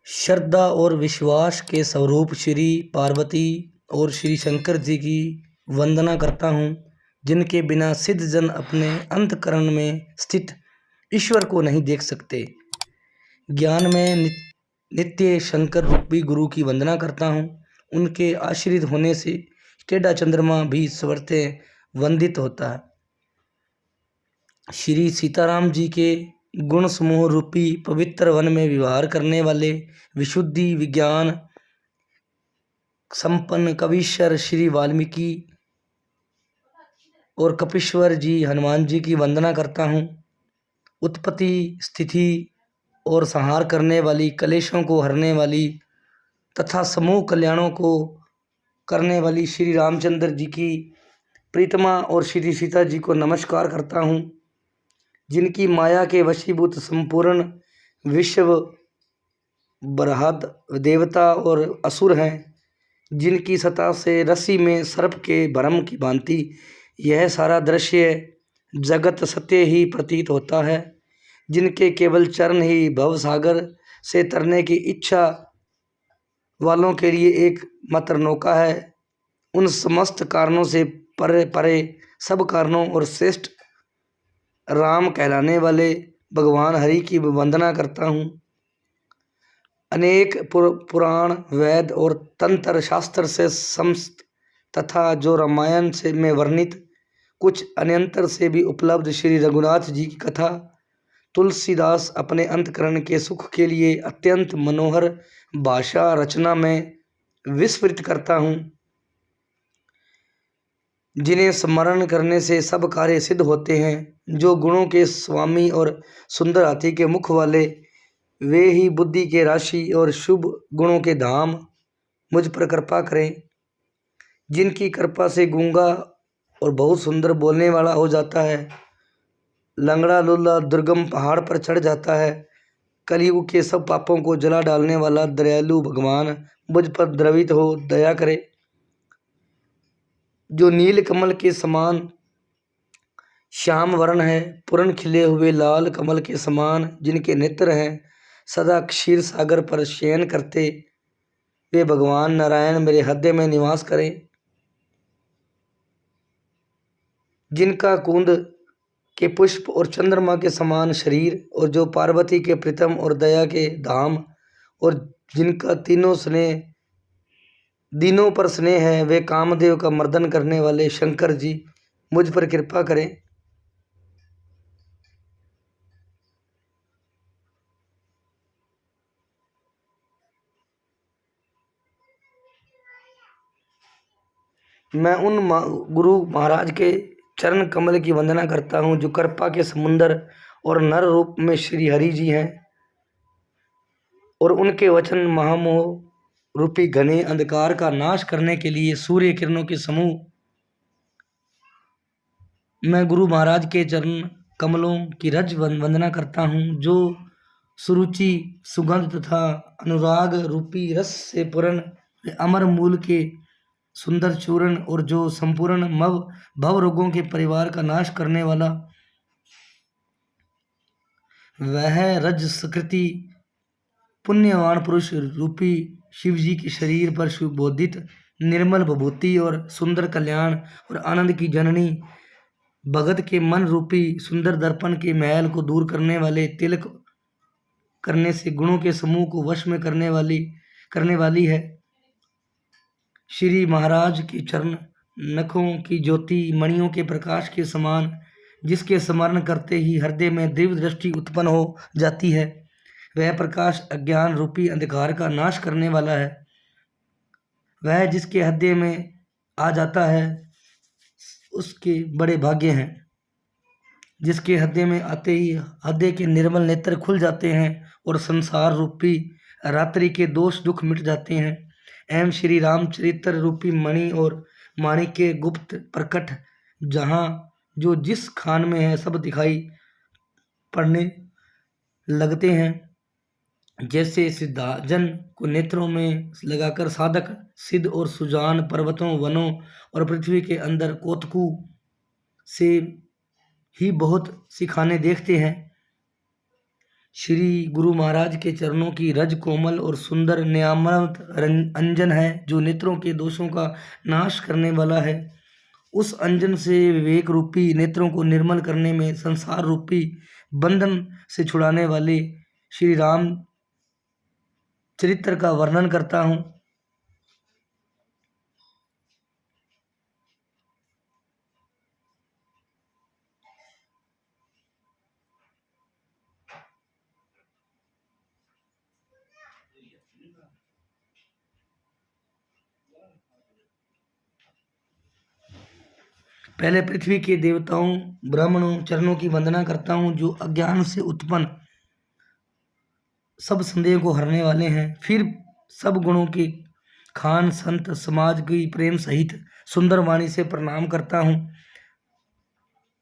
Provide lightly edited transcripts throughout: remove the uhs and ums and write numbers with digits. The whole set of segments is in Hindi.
श्रद्धा और विश्वास के स्वरूप श्री पार्वती और श्री शंकर जी की वंदना करता हूँ, जिनके बिना सिद्ध जन अपने अंतःकरण में स्थित ईश्वर को नहीं देख सकते। ज्ञान में नित्य शंकर रूपी गुरु की वंदना करता हूँ। उनके आश्रित होने से टेढ़ा चंद्रमा भी स्वरते वंदित होता है। श्री सीताराम जी के गुण समूह रूपी पवित्र वन में विहार करने वाले विशुद्धि विज्ञान संपन्न कवीश्वर श्री वाल्मीकि और कपीश्वर जी हनुमान जी की वंदना करता हूँ। उत्पत्ति स्थिति और संहार करने वाली, कलेशों को हरने वाली तथा समूह कल्याणों को करने वाली श्री रामचंद्र जी की प्रीतमा और श्री सीता जी को नमस्कार करता हूँ, जिनकी माया के वशीभूत संपूर्ण विश्व बृहद देवता और असुर हैं, जिनकी सतह से रस्सी में सर्प के भ्रम की भांति यह सारा दृश्य जगत सत्य ही प्रतीत होता है, जिनके केवल चरण ही भवसागर से तरने की इच्छा वालों के लिए एक मात्र नौका है। उन समस्त कारणों से परे परे सब कारणों और श्रेष्ठ राम कहलाने वाले भगवान हरि की वंदना करता हूँ। अनेक पुराण वेद और तंत्र शास्त्र से समस्त तथा जो रामायण से में वर्णित कुछ अन्यंतर से भी उपलब्ध श्री रघुनाथ जी की कथा तुलसीदास अपने अंतकरण के सुख के लिए अत्यंत मनोहर भाषा रचना में विस्मृत करता हूँ, जिन्हें स्मरण करने से सब कार्य सिद्ध होते हैं। जो गुणों के स्वामी और सुंदर हाथी के मुख वाले, वे ही बुद्धि के राशि और शुभ गुणों के धाम मुझ पर कृपा करें। जिनकी कृपा से गूंगा और बहुत सुंदर बोलने वाला हो जाता है, लंगड़ा लूला दुर्गम पहाड़ पर चढ़ जाता है, कलयुग के सब पापों को जला डालने वाला दयालु भगवान मुझ पर द्रवित हो दया करे। जो नील कमल के समान श्याम वर्ण है, पूर्ण खिले हुए लाल कमल के समान जिनके नेत्र हैं, सदा क्षीर सागर पर शयन करते वे भगवान नारायण मेरे हृदय में निवास करें। जिनका कुंद के पुष्प और चंद्रमा के समान शरीर और जो पार्वती के प्रीतम और दया के धाम और जिनका दिनों पर स्नेह है, वे कामदेव का मर्दन करने वाले शंकर जी मुझ पर कृपा करें। मैं उन गुरु महाराज के चरण कमल की वंदना करता हूँ, जो कृपा के समुंदर और नर रूप में श्री हरि जी हैं, और उनके वचन महामोह रूपी घने अंधकार का नाश करने के लिए सूर्य किरणों के समूह। मैं गुरु महाराज के चरण कमलों की रज वंदना करता हूँ, जो सुरुचि सुगंध तथा अनुराग रूपी रस से पूर्ण अमर मूल के सुंदर चूर्ण और जो संपूर्ण भव रोगों के परिवार का नाश करने वाला वह रज सकृति पुण्यवान पुरुष रूपी शिव जी के शरीर पर सुबोधित निर्मल विभूति और सुंदर कल्याण और आनंद की जननी भगत के मन रूपी सुंदर दर्पण के मैल को दूर करने वाले तिलक करने से गुणों के समूह को वश में करने वाली है। श्री महाराज के चरण नखों की ज्योति मणियों के प्रकाश के समान, जिसके स्मरण करते ही हृदय में दिव्य दृष्टि उत्पन्न हो जाती है। वह प्रकाश अज्ञान रूपी अंधकार का नाश करने वाला है। वह जिसके हृदय में आ जाता है उसके बड़े भाग्य हैं। जिसके हृदय में आते ही हृदय के निर्मल नेत्र खुल जाते हैं और संसार रूपी रात्रि के दोष दुख मिट जाते हैं। एवं श्री रामचरित्र रूपी मणि और माणिक के गुप्त प्रकट जहाँ जो जिस खान में है सब दिखाई पड़ने लगते हैं। जैसे सिद्धाजन को नेत्रों में लगाकर साधक सिद्ध और सुजान पर्वतों वनों और पृथ्वी के अंदर कोतकू से ही बहुत सी खाने देखते हैं। श्री गुरु महाराज के चरणों की रज कोमल और सुंदर न्यामत अंजन है, जो नेत्रों के दोषों का नाश करने वाला है। उस अंजन से विवेक रूपी नेत्रों को निर्मल करने में संसार रूपी बंधन से छुड़ाने वाले श्री राम चरित्र का वर्णन करता हूँ। पहले पृथ्वी के देवताओं ब्राह्मणों चरणों की वंदना करता हूँ, जो अज्ञान से उत्पन्न सब संदेह को हरने वाले हैं। फिर सब गुणों के खान संत समाज की प्रेम सहित सुंदर वाणी से प्रणाम करता हूँ।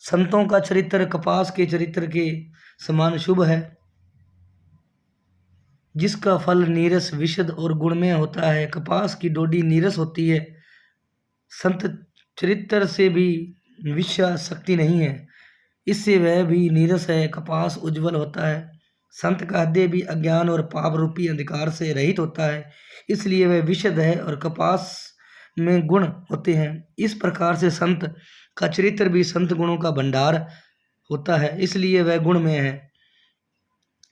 संतों का चरित्र कपास के चरित्र के समान शुभ है, जिसका फल नीरस विशद और गुणमय होता है। कपास की डोडी नीरस होती है, संत चरित्र से भी विषया शक्ति नहीं है, इससे वह भी नीरस है। कपास उज्जवल होता है, संत का हृदय भी अज्ञान और पाप रूपी अंधकार से रहित होता है, इसलिए वह विशद है और कपास में गुण होते हैं। इस प्रकार से संत का चरित्र भी संत गुणों का भंडार होता है, इसलिए वह गुण में है।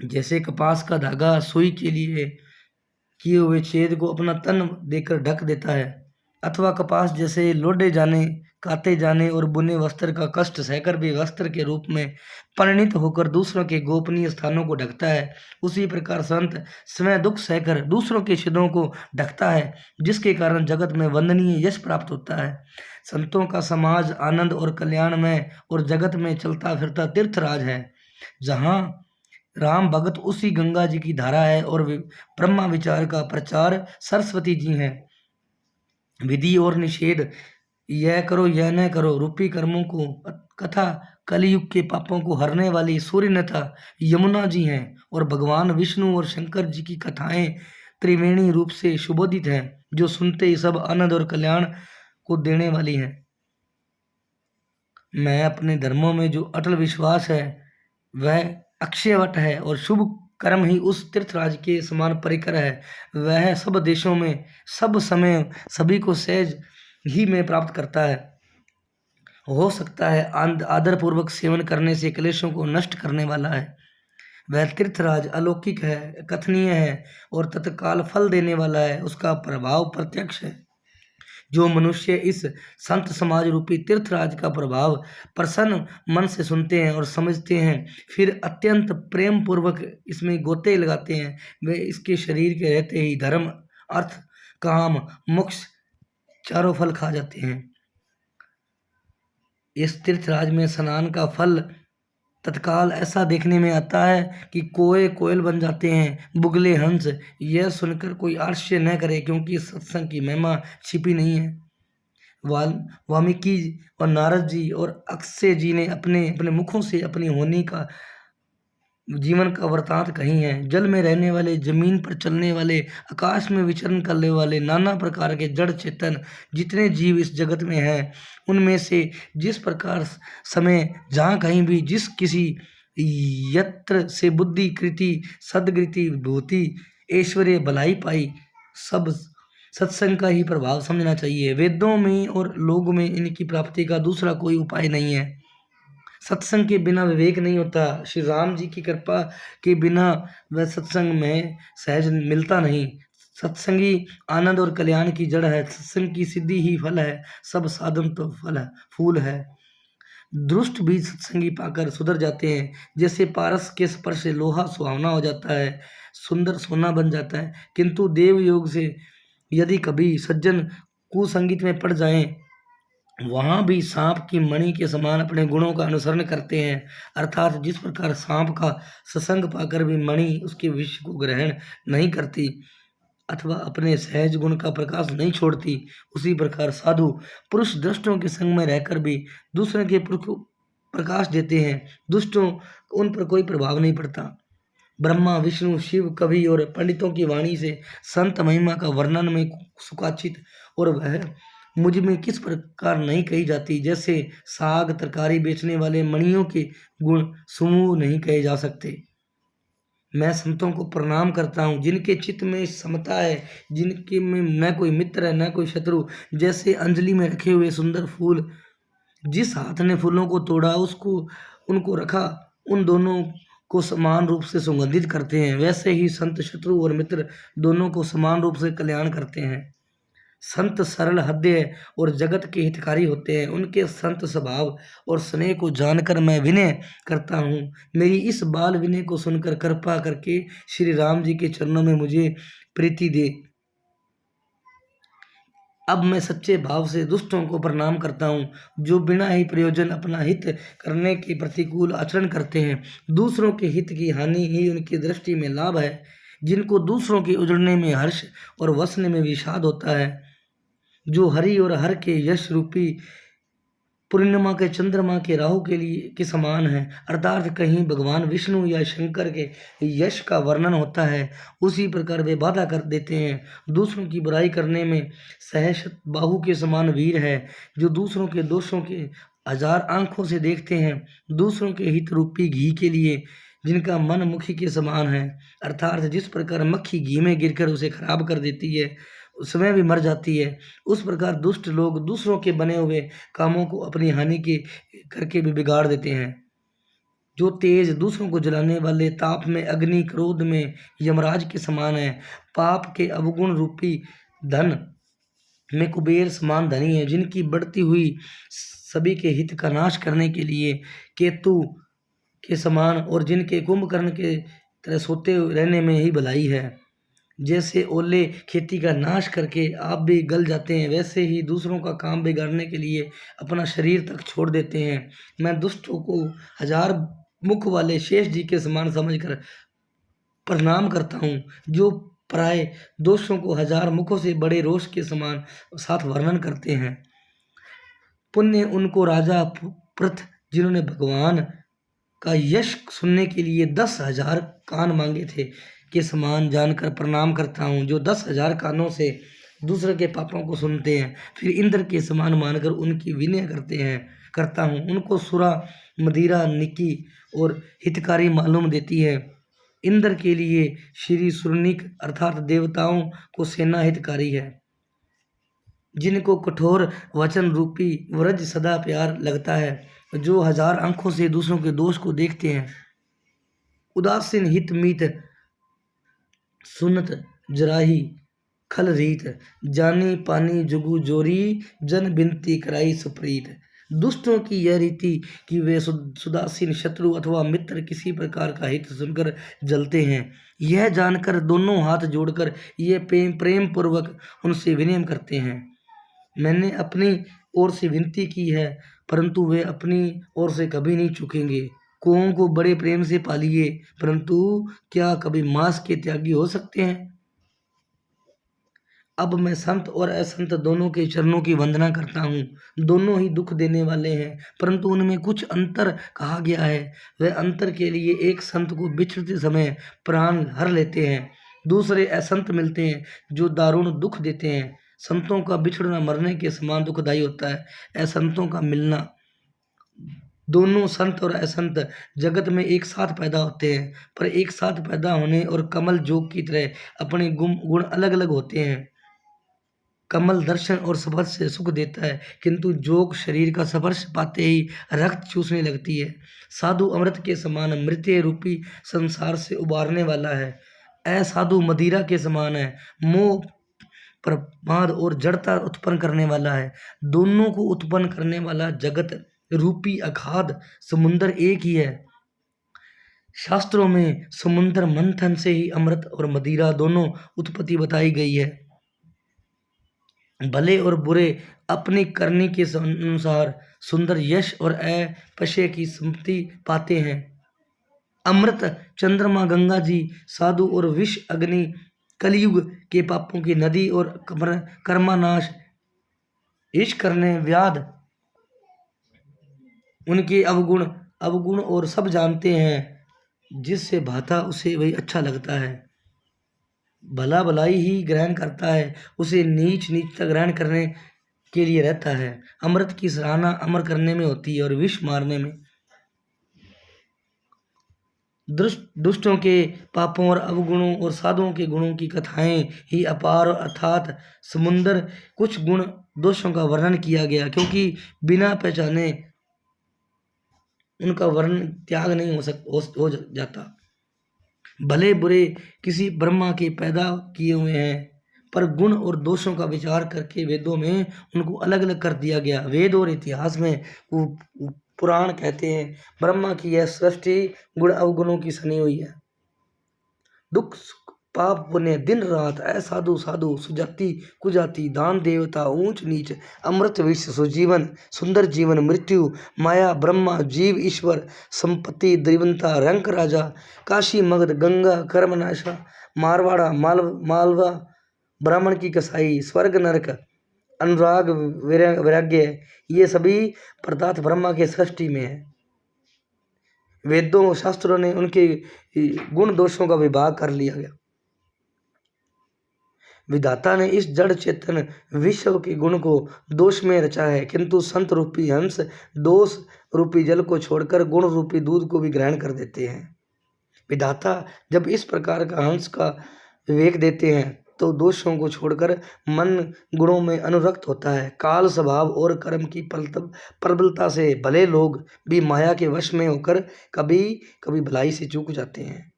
जैसे कपास का धागा सुई के लिए किए हुए छेद को अपना तन देकर ढक देता है, अथवा कपास जैसे लोडे जाने काते जाने और बुने वस्त्र का कष्ट सहकर भी वस्त्र के रूप में परिणित होकर दूसरों के गोपनीय स्थानों को ढकता है, उसी प्रकार संत स्वयं दुख सहकर दूसरों के छिदों को ढकता है, जिसके कारण जगत में वंदनीय यश प्राप्त होता है। संतों का समाज आनंद और कल्याण में और जगत में चलता फिरता तीर्थराज है। जहाँ राम भगत उसी गंगा जी की धारा है और ब्रह्मा विचार का प्रचार सरस्वती जी हैं। विधि और निषेध, यह करो यह न करो रूपी कर्मों को कथा कलयुग के पापों को हरने वाली सूर्य नथा यमुना जी हैं, और भगवान विष्णु और शंकर जी की कथाएं त्रिवेणी रूप से सुबोधित हैं, जो सुनते ही सब आनंद और कल्याण को देने वाली हैं। मैं अपने धर्मों में जो अटल विश्वास है वह अक्षयवट है, और शुभ कर्म ही उस तीर्थराज के समान परिकर है। वह सब देशों में सब समय सभी को सहज ही में प्राप्त करता है। हो सकता है आदर पूर्वक सेवन करने से क्लेशों को नष्ट करने वाला है। वह तीर्थराज अलौकिक है, कथनीय है और तत्काल फल देने वाला है। उसका प्रभाव प्रत्यक्ष है। जो मनुष्य इस संत समाज रूपी तीर्थराज का प्रभाव प्रसन्न मन से सुनते हैं और समझते हैं, फिर अत्यंत प्रेम पूर्वक इसमें गोते लगाते हैं, वे इसके शरीर के रहते ही धर्म अर्थ काम मोक्ष चारों फल खा जाते हैं। इस तीर्थराज में स्नान का फल तत्काल ऐसा देखने में आता है कि कोए कोयल बन जाते हैं, बुगले हंस। यह सुनकर कोई आश्चर्य न करे, क्योंकि सत्संग की महिमा छिपी नहीं है। वाल्मीकि और नारद जी और अक्षय जी ने अपने अपने मुखों से अपनी होनी का जीवन का वृतांत कही है। जल में रहने वाले, जमीन पर चलने वाले, आकाश में विचरण करने वाले नाना प्रकार के जड़ चेतन जितने जीव इस जगत में हैं, उनमें से जिस प्रकार समय जहाँ कहीं भी जिस किसी यत्र से बुद्धि कृति सदगृति विभूति ऐश्वर्य भलाई पाई, सब सत्संग का ही प्रभाव समझना चाहिए। वेदों में और लोग में इनकी प्राप्ति का दूसरा कोई उपाय नहीं है। सत्संग के बिना विवेक नहीं होता। श्री राम जी की कृपा के बिना वह सत्संग में सहज मिलता नहीं। सत्संगी आनंद और कल्याण की जड़ है। सत्संग की सिद्धि ही फल है। सब साधन तो फल है, फूल है। दुष्ट भी सत्संगी पाकर सुधर जाते हैं। जैसे पारस के स्पर्श से लोहा सुहावना हो जाता है, सुंदर सोना बन जाता है, किंतु देव योग से यदि कभी सज्जन कुसंगीत में पड़ जाएं, वहाँ भी सांप की मणि के समान अपने गुणों का अनुसरण करते हैं। अर्थात जिस प्रकार सांप का सत्संग पाकर भी मणि उसके विष को ग्रहण नहीं करती अथवा अपने सहज गुण का प्रकाश नहीं छोड़ती, उसी प्रकार साधु पुरुष दुष्टों के संग में रहकर भी दूसरे के प्रकाश देते हैं। दुष्टों उन पर कोई प्रभाव नहीं पड़ता। ब्रह्मा विष्णु शिव कवि और पंडितों की वाणी से संत महिमा का वर्णन में सुकाचित और वह मुझ में किस प्रकार नहीं कही जाती। जैसे साग तरकारी बेचने वाले मणियों के गुण समूह नहीं कहे जा सकते। मैं संतों को प्रणाम करता हूँ जिनके चित्त में समता है, जिनके में न कोई मित्र है न कोई शत्रु। जैसे अंजलि में रखे हुए सुंदर फूल, जिस हाथ ने फूलों को तोड़ा उसको उनको रखा, उन दोनों को समान रूप से सुगंधित करते हैं, वैसे ही संत शत्रु और मित्र दोनों को समान रूप से कल्याण करते हैं। संत सरल हृदय और जगत के हितकारी होते हैं। उनके संत स्वभाव और स्नेह को जानकर मैं विनय करता हूँ। मेरी इस बाल विनय को सुनकर कृपा करके श्री राम जी के चरणों में मुझे प्रीति दे। अब मैं सच्चे भाव से दुष्टों को प्रणाम करता हूँ, जो बिना ही प्रयोजन अपना हित करने के प्रतिकूल आचरण करते हैं। दूसरों के हित की हानि ही उनकी दृष्टि में लाभ है। जिनको दूसरों के उजड़ने में हर्ष और वसने में विषाद होता है, जो हरि और हर के यश रूपी पूर्णिमा के चंद्रमा के राहु के लिए के समान है, अर्थात कहीं भगवान विष्णु या शंकर के यश का वर्णन होता है, उसी प्रकार वे बाधा कर देते हैं। दूसरों की बुराई करने में सहस बाहु के समान वीर है, जो दूसरों के दोषों के हजार आंखों से देखते हैं। दूसरों के हित रूपी घी के लिए जिनका मन मुखी के समान है, अर्थात जिस प्रकार मक्खी घी में गिरकर उसे खराब कर देती है, स्वयं भी मर जाती है, उस प्रकार दुष्ट लोग दूसरों के बने हुए कामों को अपनी हानि के करके भी बिगाड़ देते हैं। जो तेज दूसरों को जलाने वाले ताप में अग्नि, क्रोध में यमराज के समान है। पाप के अवगुण रूपी धन में कुबेर समान धनी है, जिनकी बढ़ती हुई सभी के हित का नाश करने के लिए केतु के समान, और जिनके कुंभकर्ण के तरह सोते रहने में ही भलाई है। जैसे ओले खेती का नाश करके आप भी गल जाते हैं, वैसे ही दूसरों का काम बिगाड़ने के लिए अपना शरीर तक छोड़ देते हैं। मैं दुष्टों को हजार मुख वाले शेष जी के समान समझकर प्रणाम करता हूँ, जो प्राय दोषों को हजार मुखों से बड़े रोष के समान साथ वर्णन करते हैं। पुण्य उनको राजा पृथ, जिन्होंने भगवान का यश सुनने के लिए 10,000 कान मांगे थे, के समान जानकर प्रणाम करता हूँ, जो 10,000 कानों से दूसरे के पापों को सुनते हैं, फिर इंद्र के समान मानकर उनकी विनय करता हूँ। उनको सुरा, मदिरा, निकी और हितकारी मालूम देती है। इंद्र के लिए श्री सुरनिक अर्थात देवताओं को सेना हितकारी है। जिनको कठोर वचन रूपी व्रज सदा प्यार लगता है, जो हजार आंखों से दूसरों के दोष को देखते हैं। उदासीन हित मीत सुनत जराही खल रीत, जानी पानी जुगु जोरी, जन बिनती कराई सुप्रीत। दुष्टों की यह रीति कि वे सुदासीन शत्रु अथवा मित्र किसी प्रकार का हित सुनकर जलते हैं। यह जानकर दोनों हाथ जोड़कर ये प्रेम पूर्वक उनसे विनय करते हैं। मैंने अपनी ओर से विनती की है, परंतु वे अपनी ओर से कभी नहीं चूकेंगे। कुओं को बड़े प्रेम से पालिए, परंतु क्या कभी मांस के त्यागी हो सकते हैं? अब मैं संत और असंत दोनों के चरणों की वंदना करता हूँ। दोनों ही दुख देने वाले हैं, परंतु उनमें कुछ अंतर कहा गया है। वह अंतर के लिए एक संत को बिछड़ते समय प्राण हर लेते हैं, दूसरे असंत मिलते हैं जो दारुण दुख देते हैं। संतों का बिछड़ना मरने के समान दुखदायी होता है, असंतों का मिलना। दोनों संत और असंत जगत में एक साथ पैदा होते हैं, पर एक साथ पैदा होने और कमल जोग की तरह अपने गुण अलग अलग होते हैं। कमल दर्शन और स्पर्श से सुख देता है, किंतु जोग शरीर का स्पर्श पाते ही रक्त चूसने लगती है। साधु अमृत के समान मृत्य रूपी संसार से उबारने वाला है, असाधु मदिरा के समान है, मोह प्रमाद और जड़ता उत्पन्न करने वाला है। दोनों को उत्पन्न करने वाला जगत रूपी अगाध समुद्र एक ही है। शास्त्रों में समुद्र मंथन से ही अमृत और मदिरा दोनों उत्पत्ति बताई गई है। भले और बुरे अपनी करनी के अनुसार सुंदर यश और अपशय की सम्मति पाते हैं। अमृत चंद्रमा गंगा जी, साधु और विष अग्नि कलयुग के पापों की नदी, और कर्मानाश ईश करने व्याध उनके अवगुण और सब जानते हैं। जिससे भाता उसे वही अच्छा लगता है, भला भलाई ही ग्रहण करता है, उसे नीच नीचता ग्रहण करने के लिए रहता है। अमृत की सराहना अमर करने में होती है और विष मारने में। दुष्टों के पापों और अवगुणों और साधुओं के गुणों की कथाएं ही अपार और अर्थात समुंदर। कुछ गुण दोषों का वर्णन किया गया, क्योंकि बिना पहचाने उनका वर्णन त्याग नहीं हो जाता। भले बुरे किसी ब्रह्मा के पैदा किए हुए हैं, पर गुण और दोषों का विचार करके वेदों में उनको अलग अलग कर दिया गया। वेद और इतिहास में पुराण कहते हैं ब्रह्मा की यह सृष्टि गुण अवगुणों की सनी हुई है। दुख सुख पाप पुण्य दिन रात, असाधु साधु, सुजाति कुजाति, दान देवता ऊंच नीच, अमृत विष सुजीवन, सुंदर जीवन मृत्यु, माया ब्रह्मा जीव ईश्वर, संपत्ति द्रिवंता, रंक राजा, काशी मगध गंगा कर्मनाशा, मारवाड़ा मालवा, ब्राह्मण की कसाई, स्वर्ग नरक, अनुराग वैराग्य, ये सभी पदार्थ ब्रह्मा के सृष्टि में है। वेदों शास्त्रों ने उनके गुण दोषों का विभाग कर लिया गया। विधाता ने इस जड़ चेतन विश्व के गुण को दोष में रचा है, किंतु संत रूपी हंस दोष रूपी जल को छोड़कर गुण रूपी दूध को भी ग्रहण कर देते हैं। विधाता जब इस प्रकार का हंस का विवेक देते हैं तो दोषों को छोड़कर मन गुणों में अनुरक्त होता है। काल स्वभाव और कर्म की प्रबलता से भले लोग भी माया के वश में होकर कभी कभी भलाई से चूक जाते हैं।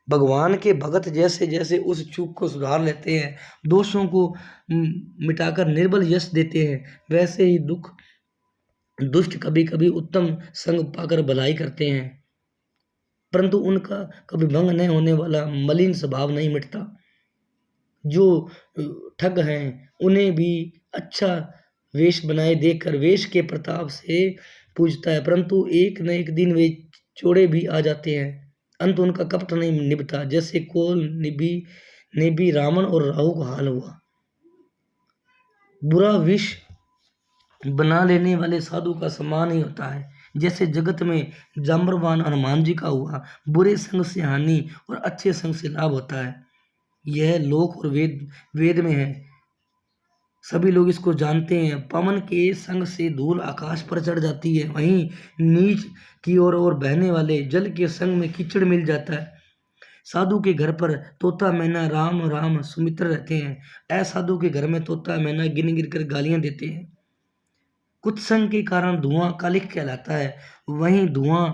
भगवान के भगत जैसे जैसे उस चूक को सुधार लेते हैं, दोषों को मिटाकर निर्बल यश देते हैं, वैसे ही दुष्ट कभी कभी उत्तम संग पाकर भलाई करते हैं, परंतु उनका कभी भंग न होने वाला मलिन स्वभाव नहीं मिटता। जो ठग हैं उन्हें भी अच्छा वेश बनाए देकर वेश के प्रताप से पूजता है, परंतु एक न एक दिन वे चोड़े भी आ जाते हैं। अंत उनका कपट नहीं निभता, जैसे कोल निभी रावण और राहु का हाल हुआ। बुरा विष बना लेने वाले साधु का सम्मान ही होता है, जैसे जगत में जाम्बवान हनुमान जी का हुआ। बुरे संग से हानि और अच्छे संग से लाभ होता है। यह लोक और वेद में है, सभी लोग इसको जानते हैं। पवन के संग से धूल आकाश पर चढ़ जाती है, वहीं नीच की ओर बहने वाले जल के संग में कीचड़ मिल जाता है। साधु के घर पर तोता मैना राम राम सुमित्र रहते हैं, असाधु के घर में तोता मैना गिन गिर कर गालियां देते हैं। कुछ संग के कारण धुआं कालिख कहलाता है, वहीं धुआं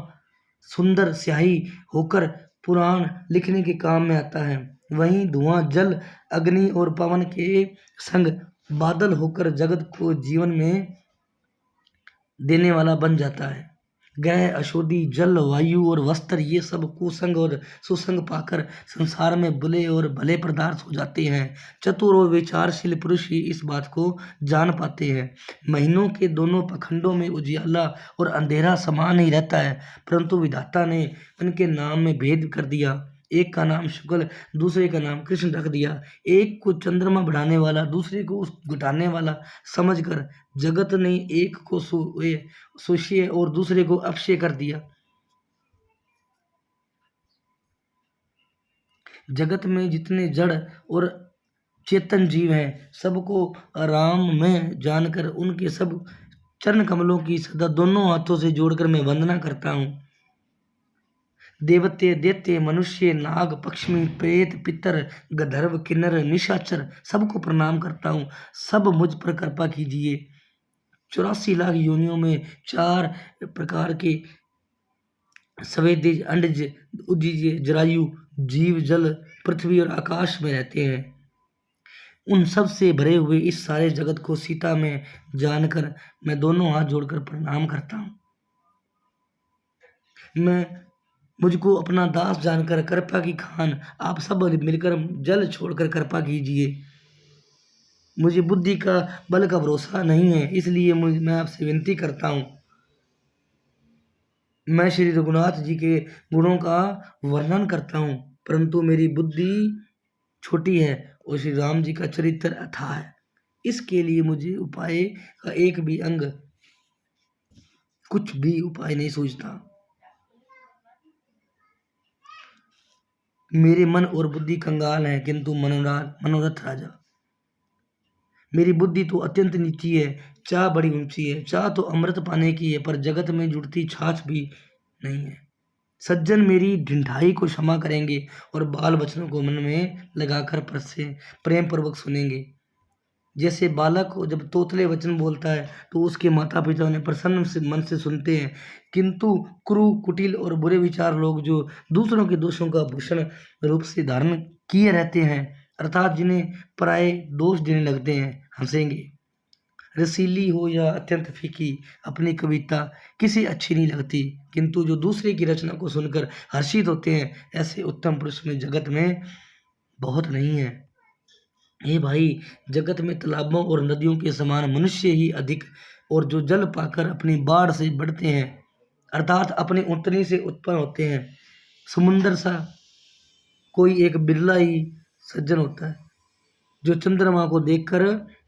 सुंदर स्याही होकर पुराण लिखने के काम में आता है। वहीं धुआं जल अग्नि और पवन के संग बादल होकर जगत को जीवन में देने वाला बन जाता है। ग्रह अशोधि जल वायु और वस्त्र ये सब कुसंग और सुसंग पाकर संसार में बुरे और भले पदार्थ हो जाते हैं। चतुर और विचारशील पुरुष ही इस बात को जान पाते हैं। महीनों के दोनों पखंडों में उजियाला और अंधेरा समान ही रहता है, परंतु विधाता ने उनके नाम में भेद कर दिया। एक का नाम शुक्ल दूसरे का नाम कृष्ण रख दिया। एक को चंद्रमा बढ़ाने वाला दूसरे को घटाने वाला समझकर जगत ने एक को सुष्य और दूसरे को अपशय कर दिया। जगत में जितने जड़ और चेतन जीव हैं, सबको राम में जानकर उनके सब चरण कमलों की सदा दोनों हाथों से जोड़कर मैं वंदना करता हूँ। देवते दैत्य मनुष्य नाग पक्ष्मी प्रेत पितर गंधर्व किन्नर निशाचर सबको प्रणाम करता हूँ। सब मुझ पर कृपा कीजिए। 84 लाख योनियों में 4 प्रकार के सवेदिज अंडज उद्दीज जरायु जीव जल पृथ्वी और आकाश में रहते हैं। उन सब से भरे हुए इस सारे जगत को सीता में जानकर मैं दोनों हाथ जोड़कर प्रणाम करता हूँ। मैं मुझको अपना दास जानकर कृपा की खान आप सब मिलकर जल छोड़कर कृपा कीजिए। मुझे बुद्धि का बल का भरोसा नहीं है, इसलिए मैं आपसे विनती करता हूँ। मैं श्री रघुनाथ जी के गुणों का वर्णन करता हूँ, परंतु मेरी बुद्धि छोटी है और श्री राम जी का चरित्र अथाह है। इसके लिए मुझे उपाय का एक भी अंग कुछ भी उपाय नहीं सूझता। मेरे मन और बुद्धि कंगाल है, किंतु मनोरथ राजा। मेरी बुद्धि तो अत्यंत नीची है, चाह बड़ी ऊंची है। चाह तो अमृत पाने की है, पर जगत में जुड़ती छाछ भी नहीं है। सज्जन मेरी ढिठाई को क्षमा करेंगे और बाल वचनों को मन में लगाकर प्रेम पूर्वक सुनेंगे। जैसे बालक को जब तोतले वचन बोलता है तो उसके माता पिता उन्हें प्रसन्न से मन से सुनते हैं, किंतु क्रूर कुटिल और बुरे विचार लोग जो दूसरों के दोषों का भूषण रूप से धारण किए रहते हैं, अर्थात जिन्हें पराये दोष देने लगते हैं, हंसेंगे। रसीली हो या अत्यंत फीकी, अपनी कविता किसी अच्छी नहीं लगती, किंतु जो दूसरे की रचना को सुनकर हर्षित होते हैं, ऐसे उत्तम पुरुष में जगत में बहुत नहीं है। हे भाई, जगत में तालाबों और नदियों के समान मनुष्य ही अधिक, और जो जल पाकर अपनी बाढ़ से बढ़ते हैं, अर्थात अपने उतनी से उत्पन्न होते हैं। समुंदर सा कोई एक बिरला ही सज्जन होता है, जो चंद्रमा को देखकर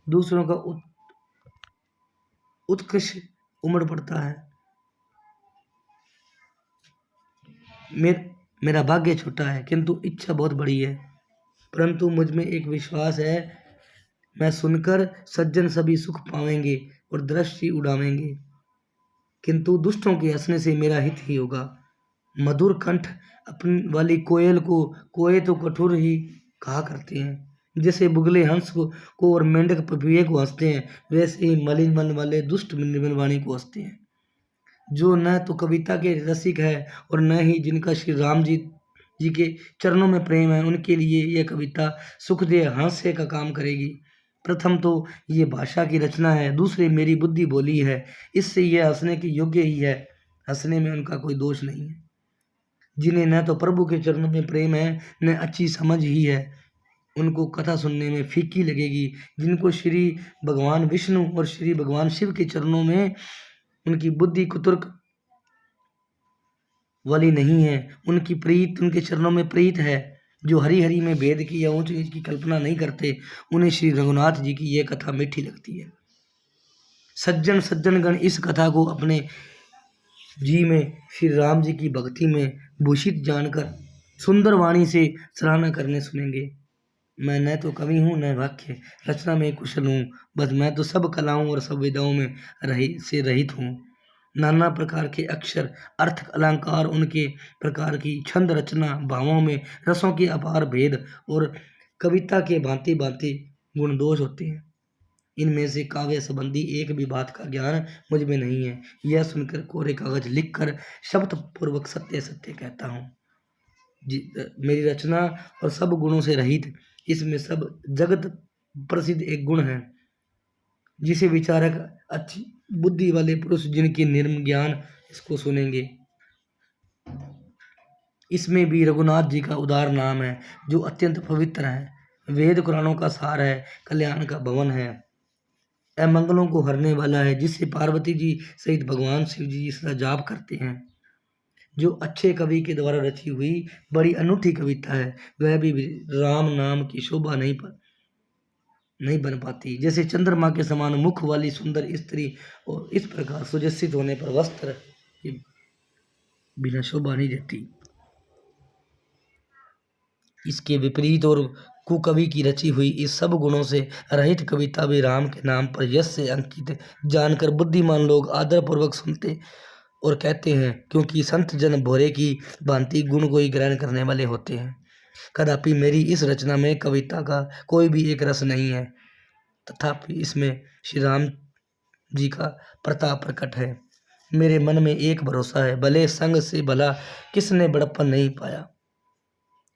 दूसरों का उत्कृष्ट उमड़ पड़ता है। मेरा भाग्य छोटा है, किंतु इच्छा बहुत बड़ी है, परंतु मुझ में एक विश्वास है, मैं सुनकर सज्जन सभी सुख पावेंगे और दृष्टि उड़ावेंगे, किंतु दुष्टों के हंसने से मेरा हित ही होगा। मधुर कंठ अपनी वाली कोयल को कोए तो कठोर ही कहा करते हैं, जैसे बुगले हंस को और मेंढक पपीहे को हंसते हैं, वैसे ही मलिन मन वाले दुष्ट निर्मल वाणी को हंसते हैं। जो न तो कविता के रसिक है और न ही जिनका श्री राम जी के चरणों में प्रेम है, उनके लिए यह कविता सुखदेह हास्य का काम करेगी। प्रथम तो ये भाषा की रचना है, दूसरी मेरी बुद्धि बोली है, इससे यह हंसने के योग्य ही है। हंसने में उनका कोई दोष नहीं है। जिन्हें न तो प्रभु के चरणों में प्रेम है, न अच्छी समझ ही है, उनको कथा सुनने में फीकी लगेगी। जिनको श्री भगवान विष्णु और श्री भगवान शिव के चरणों में उनकी बुद्धि कुतर्क वाली नहीं है, उनकी प्रीत उनके चरणों में प्रीत है। जो हरि हरि में भेद की या ऊंच नीच की कल्पना नहीं करते, उन्हें श्री रघुनाथ जी की यह कथा मीठी लगती है। सज्जनगण इस कथा को अपने जी में श्री राम जी की भक्ति में भूषित जानकर सुंदर वाणी से सराहना करने सुनेंगे। मैं न तो कवि हूँ न वाक्य रचना में कुशल हूँ, बस मैं तो सब कलाओं और सब विधाओं में रहित हूँ। नाना प्रकार के अक्षर, अर्थ, अलंकार, उनके प्रकार की छंद रचना, भावों में रसों के अपार भेद और कविता के भांति भांति गुण दोष होते हैं। इनमें से काव्य संबंधी एक भी बात का ज्ञान मुझ में नहीं है। यह सुनकर कोरे कागज लिखकर शब्द पूर्वक सत्य सत्य कहता हूँ। मेरी रचना और सब गुणों से रहित, इसमें सब जगत प्रसिद्ध एक गुण है, जिसे विचारक अच्छी बुद्धि वाले पुरुष जिनके निर्म ज्ञान इसको सुनेंगे। इसमें भी रघुनाथ जी का उदार नाम है, जो अत्यंत पवित्र है, वेद कुरानों का सार है, कल्याण का भवन है, अमंगलों को हरने वाला है, जिससे पार्वती जी सहित भगवान शिव जी इसका जाप करते हैं। जो अच्छे कवि के द्वारा रची हुई बड़ी अनूठी कविता है, वह भी राम नाम की शोभा नहीं बन पाती। जैसे चंद्रमा के समान मुख वाली सुंदर स्त्री और इस प्रकार सुजस्सित होने पर वस्त्र के बिना शोभा नहीं देती। इसके विपरीत और कुकवि की रची हुई इस सब गुणों से रहित कविता भी राम के नाम पर यश से अंकित जानकर बुद्धिमान लोग आदर पूर्वक सुनते और कहते हैं, क्योंकि संत जन भोरे की भांति गुण को ही ग्रहण करने वाले होते हैं। कदापि मेरी इस रचना में कविता का कोई भी एक रस नहीं है, तथापि इसमें श्री राम जी का प्रताप प्रकट है। मेरे मन में एक भरोसा है, भले संग से भला किसने बड़प्पन नहीं पाया।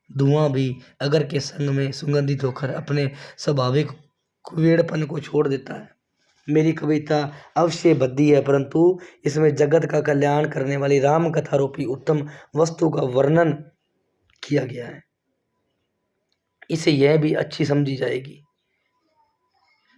धुआं भी अगर के संग में सुगंधित होकर अपने स्वाभाविक कुवेड़पन को छोड़ देता है। मेरी कविता अवश्य भद्दी है, परंतु इसमें जगत का कल्याण करने वाली राम कथा रूपी उत्तम वस्तु का वर्णन किया गया है। इसे यह भी अच्छी समझी जाएगी।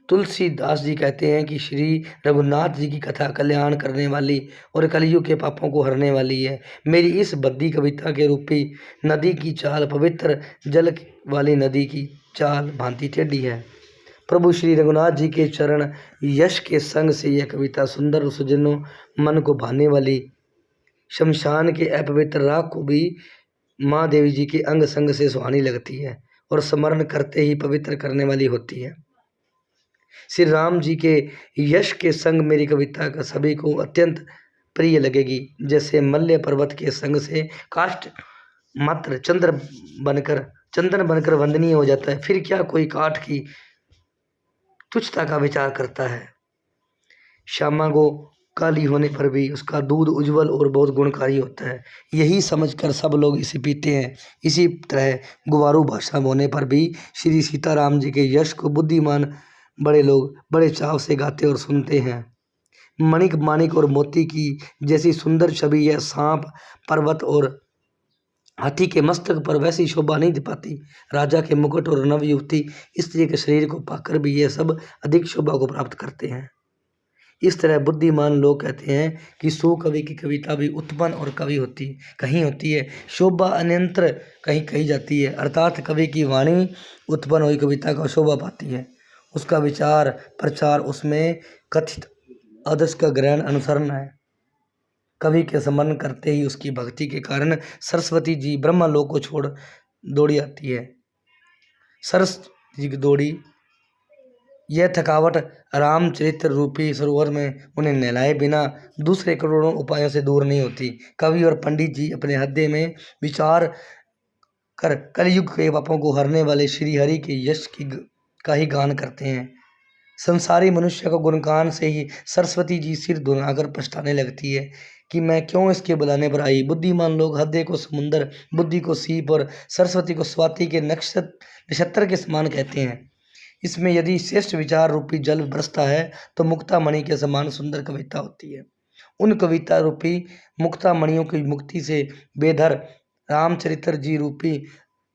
तुलसीदास जी कहते हैं कि श्री रघुनाथ जी की कथा कल्याण करने वाली और कलयुग के पापों को हरने वाली है। मेरी इस बद्दी कविता के रूपी नदी की चाल पवित्र जल वाली नदी की चाल भांति टेढ़ी है। प्रभु श्री रघुनाथ जी के चरण यश के संग से यह कविता सुंदर सुजनों मन को भाने वाली, शमशान के अपवित्र राग को भी माँ देवी जी के अंग संग से सुहानी लगती है और स्मरण करते ही पवित्र करने वाली होती है। श्री राम जी के यश के संग मेरी कविता का सभी को अत्यंत प्रिय लगेगी। जैसे मल्य पर्वत के संग से काष्ठ मात्र चंदन बनकर वंदनीय हो जाता है, फिर क्या कोई काठ की तुच्छता का विचार करता है। श्यामा गो काली होने पर भी उसका दूध उज्जवल और बहुत गुणकारी होता है, यही समझकर सब लोग इसे पीते हैं। इसी तरह गुवारू भाषा होने पर भी श्री सीताराम जी के यश को बुद्धिमान बड़े लोग बड़े चाव से गाते और सुनते हैं। मणिक माणिक और मोती की जैसी सुंदर छवि यह सांप पर्वत और हाथी के मस्तक पर वैसी शोभा नहीं पाती। राजा के मुकुट और नवयुवती स्त्री के शरीर को पाकर भी यह सब अधिक शोभा को प्राप्त करते हैं। इस तरह बुद्धिमान लोग कहते हैं कि सो कवि की कविता भी उत्पन्न और कवि कहीं होती है, शोभा अन्यंत्र कहीं कही जाती है। अर्थात कवि की वाणी उत्पन्न हुई कविता का शोभा पाती है, उसका विचार प्रचार उसमें कथित आदर्श का ग्रहण अनुसरण है। कवि के स्मरण करते ही उसकी भक्ति के कारण सरस्वती जी ब्रह्मलोक को छोड़ दौड़ी आती है। सरस्वती जी की दौड़ी यह थकावट रामचरित्र रूपी सरोवर में उन्हें नहलाए बिना दूसरे करोड़ों उपायों से दूर नहीं होती। कवि और पंडित जी अपने हृदय में विचार कर कलयुग के पापों को हरने वाले श्री हरि के यश का ही गान करते हैं। संसारी मनुष्य को गुणगान से ही सरस्वती जी सिर धुनाकर पछताने लगती है कि मैं क्यों इसके बुलाने पर आई। बुद्धिमान लोग हृदय को समुंदर, बुद्धि को सीप और सरस्वती को स्वाति के नक्षत्र के समान कहते हैं। इसमें यदि श्रेष्ठ विचार रूपी जल बरसता है तो मुक्ता मणि के समान सुंदर कविता होती है। उन कविता रूपी मुक्ता मणियों की मुक्ति से बेधर रामचरित्र जी रूपी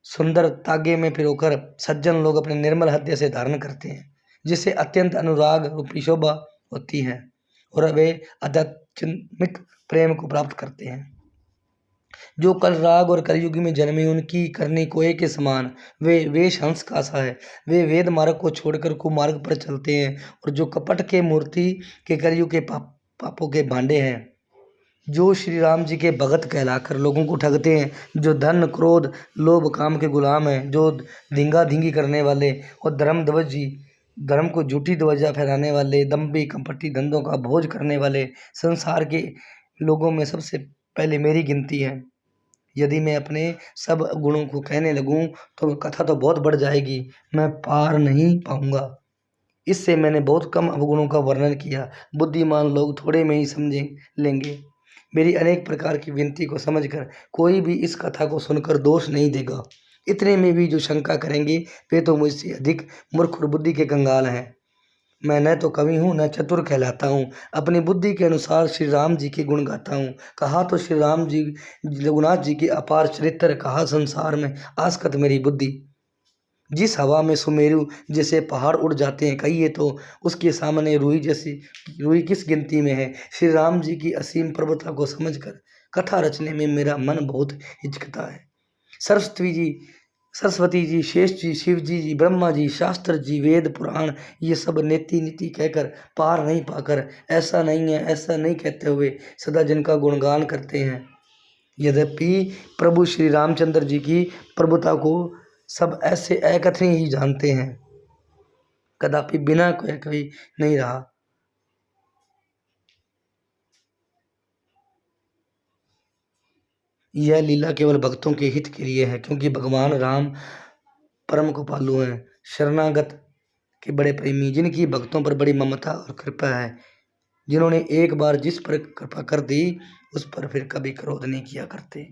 सुंदर तागे में पिरोकर सज्जन लोग अपने निर्मल हृदय से धारण करते हैं, जिससे अत्यंत अनुराग रूपी शोभा होती है और वे आध्यात्मिक प्रेम को प्राप्त करते हैं। जो कल राग और कलयुगी में जन्मे उनकी करनी कोए के समान वे वेश हंस का सा है। वे वेद मार्ग को छोड़कर कुमार्ग पर चलते हैं और जो कपट के मूर्ति के कलयुग के पापों के भांडे हैं। जो श्री राम जी के भगत कहलाकर लोगों को ठगते हैं, जो धन क्रोध लोभ काम के गुलाम हैं, जो धींगा धींगी करने वाले और धर्म को झूठी ध्वजा फहराने वाले, दम्भी कपटी धंधों का भोज करने वाले संसार के लोगों में सबसे पहले मेरी गिनती है। यदि मैं अपने सब गुणों को कहने लगूं तो कथा तो बहुत बढ़ जाएगी, मैं पार नहीं पाऊंगा। इससे मैंने बहुत कम अवगुणों का वर्णन किया, बुद्धिमान लोग थोड़े में ही समझ लेंगे। मेरी अनेक प्रकार की विनती को समझकर कोई भी इस कथा को सुनकर दोष नहीं देगा। इतने में भी जो शंका करेंगे वे तो मुझसे अधिक मूर्ख और बुद्धि के कंगाल हैं। मैं न तो कवि हूँ न चतुर कहलाता हूँ, अपनी बुद्धि के अनुसार श्री राम जी के गुण गाता हूँ। कहा तो श्री राम जी रघुनाथ जी की अपार चरित्र, कहा संसार में आसकत मेरी बुद्धि। जिस हवा में सुमेरु जैसे पहाड़ उड़ जाते हैं, कहिए तो उसके सामने रुई किस गिनती में है। श्री राम जी की असीम प्रभुता को समझकर कथा रचने में मेरा मन बहुत हिचकता है। सरस्वती जी, शेष जी, शिव जी, ब्रह्मा जी, शास्त्र जी, वेद पुराण ये सब नीति नीति कहकर पार नहीं पाकर ऐसा नहीं है ऐसा नहीं कहते हुए सदा जिनका गुणगान करते हैं। यद्यपि प्रभु श्री रामचंद्र जी की प्रभुता को सब ऐसे अकथनीय ही जानते हैं, कदापि बिना कोई नहीं रहा। यह लीला केवल भक्तों के हित के लिए है, क्योंकि भगवान राम परम कृपालु हैं, शरणागत के बड़े प्रेमी, जिनकी भक्तों पर बड़ी ममता और कृपा है, जिन्होंने एक बार जिस पर कृपा कर दी उस पर फिर कभी क्रोध नहीं किया करते।